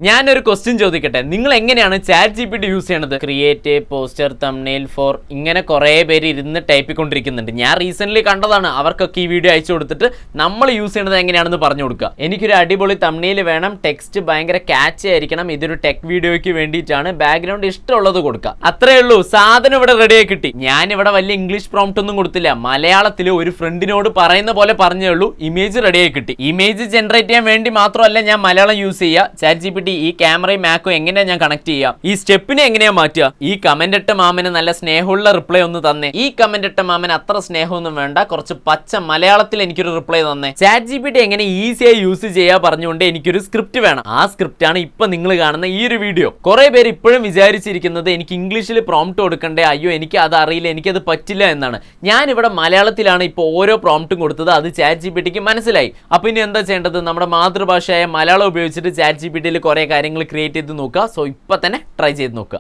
ഞാനൊരു ക്വസ്റ്റ്യൻ ചോദിക്കട്ടെ, നിങ്ങൾ എങ്ങനെയാണ് ചാറ്റ് GPT യൂസ് ചെയ്യണത്? ക്രിയേറ്റ് പോസ്റ്റർ തംബ്നെയിൽ ഫോർ ഇങ്ങനെ കുറേ പേര് ഇരുന്ന് ടൈപ്പിക്കൊണ്ടിരിക്കുന്നുണ്ട്. ഞാൻ റീസെന്റ് കണ്ടതാണ്. അവർക്കൊക്കെ ഈ വീഡിയോ അയച്ചു കൊടുത്തിട്ട് നമ്മൾ യൂസ് ചെയ്യണത് എങ്ങനെയാണെന്ന് പറഞ്ഞു കൊടുക്കുക. എനിക്കൊരു അടിപൊളി തംബ്നെയിൽ വേണം, ടെക്സ്റ്റ് ഭയങ്കര ക്യാച്ച് ആയിരിക്കണം, ഇതൊരു ടെക് വീഡിയോയ്ക്ക് വേണ്ടിയിട്ടാണ്, ബാക്ക്ഗ്രൗണ്ട് ഇഷ്ടമുള്ളത് കൊടുക്കുക. അത്രേ ഉള്ളൂ, സാധനം ഇവിടെ റെഡിയായി കിട്ടി. ഞാനിവിടെ വലിയ ഇംഗ്ലീഷ് പ്രോംപ്റ്റ് ഒന്നും കൊടുത്തില്ല, മലയാളത്തിൽ ഒരു ഫ്രണ്ടിനോട് പറയുന്ന പോലെ പറഞ്ഞേ ഉള്ളൂ. ഇമേജ് റെഡിയായി കിട്ടി. ഇമേജ് ജനറേറ്റ് ചെയ്യാൻ വേണ്ടി മാത്രമല്ല ഞാൻ മലയാളം യൂസ് ചെയ്യുക. ചാറ്റ് GPT ഈ ക്യാമറയും മാക്കും എങ്ങനെയാ ഞാൻ കണക്ട് ചെയ്യാം, ഈ സ്റ്റെപ്പിനെ എങ്ങനെയാ മാറ്റുക? ഈ കമന്റ് ഇട്ട മാമന് നല്ല സ്നേഹമുള്ള റിപ്ലൈ ഒന്ന് തന്നെ. ഈ കമന്റ് ഇട്ട മാമന് അത്ര സ്നേഹമൊന്നും വേണ്ട, കുറച്ച് പച്ച മലയാളത്തിൽ എനിക്കൊരു റിപ്ലൈ തന്നെ. ചാറ്റ് GPT എങ്ങനെ ഈസിയായി യൂസ് ചെയ്യാ പറഞ്ഞുകൊണ്ട് എനിക്കൊരു സ്ക്രിപ്റ്റ് വേണം. ആ സ്ക്രിപ്റ്റ് ആണ് ഇപ്പൊ നിങ്ങൾ കാണുന്ന ഈ ഒരു വീഡിയോ. കുറെ പേര് ഇപ്പോഴും വിചാരിച്ചിരിക്കുന്നത് എനിക്ക് ഇംഗ്ലീഷിൽ പ്രോംപ്റ്റ് കൊടുക്കണ്ടേ, അയ്യോ എനിക്ക് അത് അറിയില്ല, എനിക്കത് പറ്റില്ല എന്നാണ്. ഞാനിവിടെ മലയാളത്തിലാണ് ഇപ്പോൾ ഓരോ പ്രോംപ്റ്റും കൊടുത്തത്. അത് ചാറ്റ് GPTക്ക് മനസ്സിലായി. അപ്പൊ ഇനി എന്താ ചെയ്യേണ്ടത്? നമ്മുടെ മാതൃഭാഷയായ മലയാളം ഉപയോഗിച്ചിട്ട് ചാറ്റ് GPTയിൽ കുറെ കാര്യങ്ങൾ ക്രിയേറ്റ് ചെയ്ത് നോക്കുക. സോ ഇപ്പൊ തന്നെ ട്രൈ ചെയ്ത് നോക്കുക.